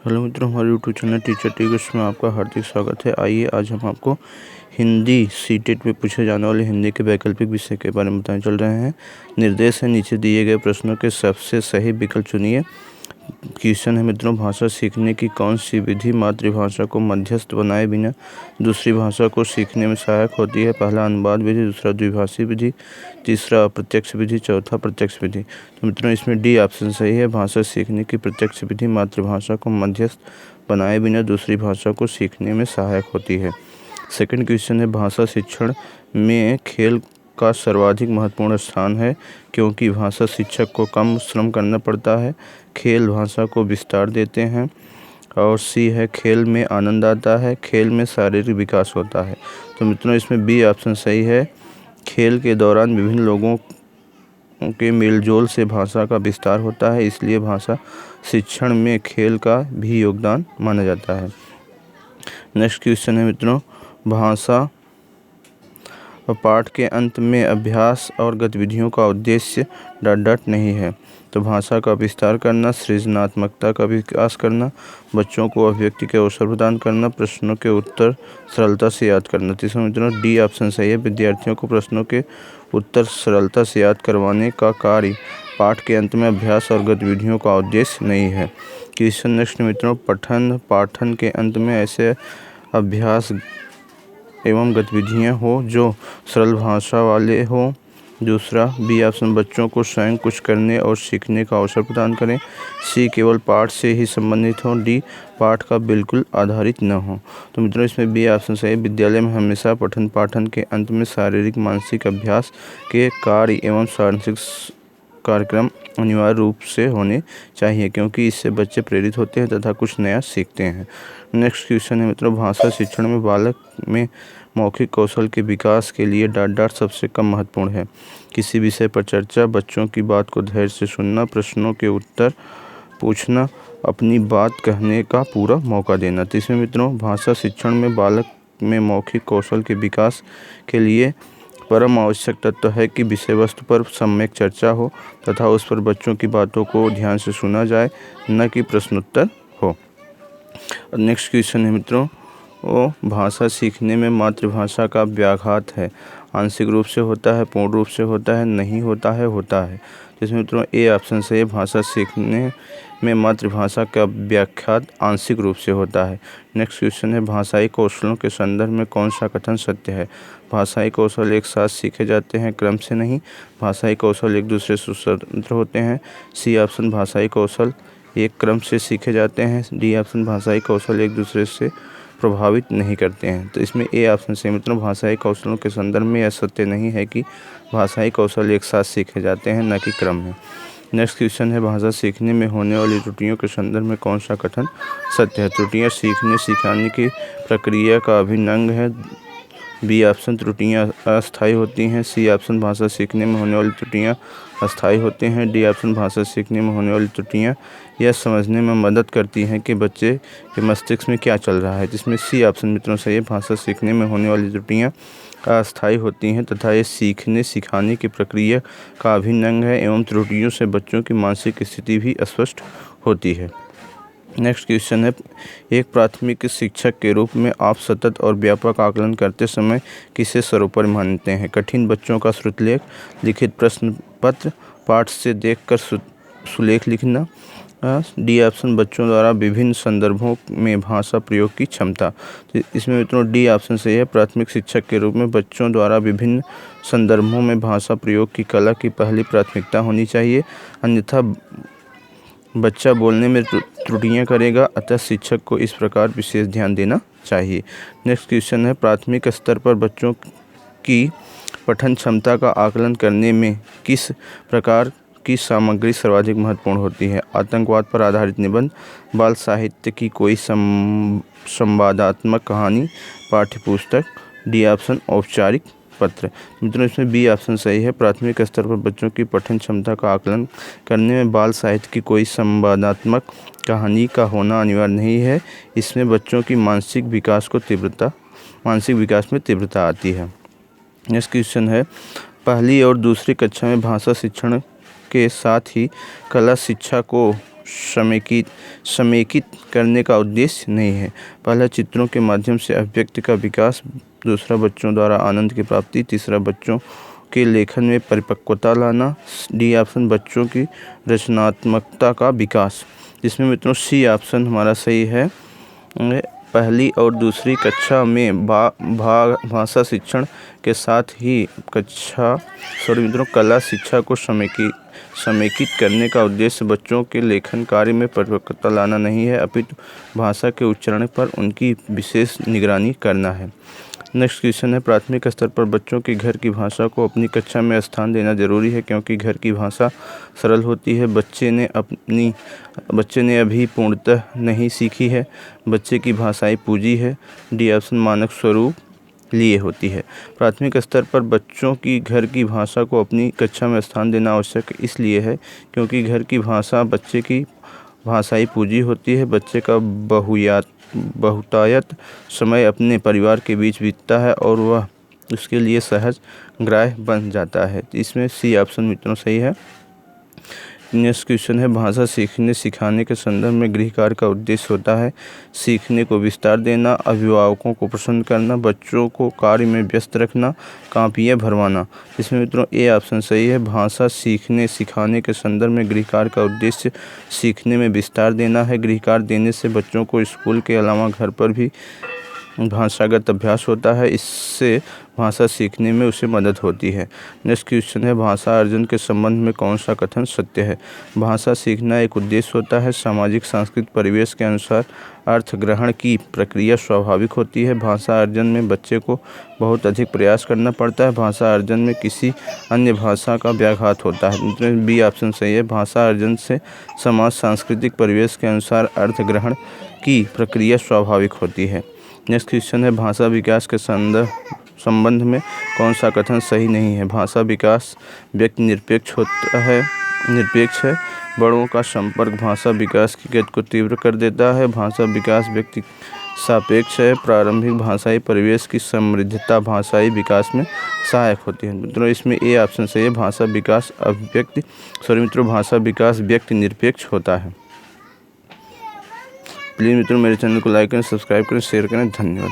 Hello मित्रों, हमारे YouTube channel teacher tips में आपका हार्दिक स्वागत है। आइए आज हम आपको हिंदी सीटेट में पूछे जाने वाले हिंदी के वैकल्पिक विषय के बारे में बताने चल रहे हैं। निर्देश है, नीचे दिए गए प्रश्नों के सबसे सही विकल्प चुनिए। क्वेश्चन है मित्रों, भाषा सीखने की कौन सी विधि मातृभाषा को मध्यस्थ बनाए बिना दूसरी भाषा को सीखने में सहायक होती है? पहला अनुवाद विधि, दूसरा द्विभाषी विधि, तीसरा अप्रत्यक्ष विधि, चौथा प्रत्यक्ष विधि। तो मित्रों इसमें डी ऑप्शन सही है। भाषा सीखने की प्रत्यक्ष विधि मातृभाषा को मध्यस्थ बनाए बिना दूसरी भाषा को सीखने में सहायक होती है। सेकंड क्वेश्चन है, भाषा शिक्षण में खेल का सर्वाधिक महत्वपूर्ण स्थान है क्योंकि भाषा शिक्षक को कम श्रम करना पड़ता है। खेल भाषा को विस्तार देते हैं। और सी है, खेल में आनंद आता है, खेल में शारीरिक विकास होता है। तो मित्रों इसमें बी ऑप्शन सही है। खेल के दौरान विभिन्न लोगों के मेलजोल से भाषा का विस्तार होता है, इसलिए भाषा शिक्षण में खेल का भी योगदान माना जाता है। नेक्स्ट क्वेश्चन है मित्रों, भाषा पाठ के अंत में अभ्यास और गतिविधियों का उद्देश्य डट नहीं है। तो भाषा का विस्तार करना, सृजनात्मकता का विकास करना, बच्चों को अभिव्यक्ति के अवसर प्रदान करना, प्रश्नों के उत्तर सरलता से याद करना। तो इसमें मित्रों डी ऑप्शन सही है। विद्यार्थियों को प्रश्नों के उत्तर सरलता से याद करवाने का कार्य पाठ के अंत में अभ्यास और गतिविधियों का उद्देश्य नहीं है। क्वेश्चन नेक्स्ट मित्रों, पाठन के अंत में ऐसे अभ्यास एवं गतिविधियाँ हो जो सरल भाषा वाले हो। दूसरा बी ऑप्शन, बच्चों को स्वयं कुछ करने और सीखने का अवसर प्रदान करें। सी, केवल पाठ से ही संबंधित हो। डी, पाठ का बिल्कुल आधारित न हो। तो मित्रों इसमें बी ऑप्शन सही। विद्यालय में हमेशा पाठन के अंत में शारीरिक मानसिक अभ्यास के कार्य एवं सांस्कृतिक कार्यक्रम अनिवार्य रूप से होने चाहिए क्योंकि इससे बच्चे प्रेरित होते हैं तथा कुछ नया सीखते हैं। नेक्स्ट क्वेश्चन है मित्रों, भाषा शिक्षण में बालक में मौखिक कौशल के विकास के लिए डाट सबसे कम महत्वपूर्ण है। किसी विषय पर चर्चा, बच्चों की बात को धैर्य से सुनना, प्रश्नों के उत्तर पूछना, अपनी बात कहने का पूरा मौका देना। तो इसमें मित्रों भाषा शिक्षण में बालक में मौखिक कौशल के विकास के लिए परम आवश्यक तत्व है कि विषय वस्तु पर सम्यक चर्चा हो तथा उस पर बच्चों की बातों को ध्यान से सुना जाए, न कि प्रश्नोत्तर हो। नेक्स्ट क्वेश्चन है मित्रों, भाषा सीखने में मातृभाषा का व्याघात है। आंशिक रूप से होता है, पूर्ण रूप से होता है, नहीं होता है, होता है। जिसमें मित्रों ए ऑप्शन से भाषा सीखने में मातृभाषा का व्याख्यात आंशिक रूप से होता है। नेक्स्ट क्वेश्चन है, भाषाई कौशलों के संदर्भ में कौन सा कथन सत्य है? भाषाई कौशल एक साथ सीखे जाते हैं, क्रम से नहीं। भाषाई कौशल एक दूसरे से स्वतंत्र होते हैं। सी ऑप्शन, भाषाई कौशल एक क्रम से सीखे जाते हैं। डी ऑप्शन, भाषाई कौशल एक दूसरे से प्रभावित नहीं करते हैं। तो इसमें ए ऑप्शन से मित्रों भाषाई कौशलों के संदर्भ में यह सत्य नहीं है कि भाषाई कौशल एक साथ सीखे जाते हैं, न कि क्रम में। नेक्स्ट क्वेश्चन है, भाषा सीखने में होने वाली त्रुटियों के संदर्भ में कौन सा कथन सत्य है? त्रुटियां सीखने सिखाने की प्रक्रिया का अभिन्न अंग है। बी ऑप्शन, त्रुटियां अस्थायी होती हैं। सी ऑप्शन, भाषा सीखने में होने वाली त्रुटियां अस्थायी होते हैं। डी ऑप्शन, भाषा सीखने में होने वाली त्रुटियां यह समझने में मदद करती हैं कि बच्चे के मस्तिष्क में क्या चल रहा है। जिसमें सी ऑप्शन मित्रों सही है। भाषा सीखने में होने वाली त्रुटियां अस्थायी होती हैं तथा ये सीखने सिखाने की प्रक्रिया का अभिन्न अंग है एवं त्रुटियों से बच्चों की मानसिक स्थिति भी अस्पष्ट होती है। नेक्स्ट क्वेश्चन है, एक प्राथमिक शिक्षक के रूप में आप सतत और व्यापक आकलन करते समय किसे सर्वोपरि मानते हैं? कठिन बच्चों का श्रुतलेख, लिखित प्रश्न पत्र, पाठ से देखकर सुलेख लिखना। डी ऑप्शन, बच्चों द्वारा विभिन्न संदर्भों में भाषा प्रयोग की क्षमता। तो इसमें मित्रों डी ऑप्शन सही है। प्राथमिक शिक्षक के रूप में बच्चों द्वारा विभिन्न संदर्भों में भाषा प्रयोग की कला की पहली प्राथमिकता होनी चाहिए, अन्यथा बच्चा बोलने में त्रुटियां करेगा, अतः शिक्षक को इस प्रकार विशेष ध्यान देना चाहिए। नेक्स्ट क्वेश्चन है, प्राथमिक स्तर पर बच्चों की पठन क्षमता का आकलन करने में किस प्रकार की सामग्री सर्वाधिक महत्वपूर्ण होती है? आतंकवाद पर आधारित निबंध, बाल साहित्य की कोई संवादात्मक कहानी, पाठ्यपुस्तक। डी ऑप्शन, औपचारिक पत्र। मित्रों इसमें बी ऑप्शन सही है। प्राथमिक स्तर पर बच्चों की पठन क्षमता का आकलन करने में बाल साहित्य की कोई संवादात्मक कहानी का होना अनिवार्य नहीं है। इसमें बच्चों की मानसिक विकास में तीव्रता आती है। नेक्स्ट क्वेश्चन है, पहली और दूसरी कक्षा में भाषा शिक्षण के साथ ही कला शिक्षा को समेकित करने का उद्देश्य नहीं है। पहला, चित्रों के माध्यम से अभिव्यक्ति का विकास, दूसरा, बच्चों द्वारा आनंद की प्राप्ति, तीसरा, बच्चों के लेखन में परिपक्वता लाना। डी ऑप्शन, बच्चों की रचनात्मकता का विकास, जिसमें मित्रों सी ऑप्शन हमारा सही है। पहली और दूसरी कक्षा में भाषा शिक्षण के साथ ही कला शिक्षा को समेकित करने का उद्देश्य बच्चों के लेखन कार्य में परिपक्वता लाना नहीं है, अपितु भाषा के उच्चारण पर उनकी विशेष निगरानी करना है। नेक्स्ट क्वेश्चन है, प्राथमिक स्तर पर बच्चों की घर की भाषा को अपनी कक्षा में स्थान देना जरूरी है क्योंकि घर की भाषा सरल होती है। बच्चे ने अभी पूर्णतः नहीं सीखी है। बच्चे की भाषाई पूंजी है। डी ऑप्शन, मानक स्वरूप लिए होती है। प्राथमिक स्तर पर बच्चों की घर की भाषा को अपनी कक्षा में स्थान देना आवश्यक इसलिए है क्योंकि घर की भाषा बच्चे की भाषाई पूंजी होती है। बच्चे का बहुतायत समय अपने परिवार के बीच बीतता है और वह उसके लिए सहज ग्राह्य बन जाता है। इसमें सी ऑप्शन मित्रों सही है। नेक्स्ट क्वेश्चन है, भाषा सीखने सिखाने के संदर्भ में गृह कार्य का उद्देश्य होता है सीखने को विस्तार देना, अभिभावकों को प्रसन्न करना, बच्चों को कार्य में व्यस्त रखना, कापियाँ भरवाना। इसमें मित्रों ए ऑप्शन सही है। भाषा सीखने सिखाने के संदर्भ में गृह कार्य का उद्देश्य सीखने में विस्तार देना है। गृह कार्य देने से बच्चों को स्कूल के अलावा घर पर भी भाषागत अभ्यास होता है, इससे भाषा सीखने में उसे मदद होती है। नेक्स्ट क्वेश्चन है, भाषा अर्जन के संबंध में कौन सा कथन सत्य है? भाषा सीखना एक उद्देश्य होता है। सामाजिक सांस्कृतिक परिवेश के अनुसार अर्थ ग्रहण की प्रक्रिया स्वाभाविक होती है। भाषा अर्जन में बच्चे को बहुत अधिक प्रयास करना पड़ता है। भाषा अर्जन में किसी अन्य भाषा का व्याघात होता है। बी ऑप्शन सही है। भाषा अर्जन से समाज सांस्कृतिक परिवेश के अनुसार अर्थ ग्रहण की प्रक्रिया स्वाभाविक होती है। नेक्स्ट क्वेश्चन है, भाषा विकास के संबंध में कौन सा कथन सही नहीं है? भाषा विकास व्यक्ति निरपेक्ष है। बड़ों का संपर्क भाषा विकास की गति को तीव्र कर देता है। भाषा विकास व्यक्ति सापेक्ष है। प्रारंभिक भाषाई परिवेश की समृद्धता भाषाई विकास में सहायक होती है। मित्रों इसमें ए ऑप्शन सही है। भाषा विकास व्यक्ति निरपेक्ष होता है। प्लीज़ मित्रों मेरे चैनल को लाइक करें, सब्सक्राइब करें, शेयर करें। धन्यवाद।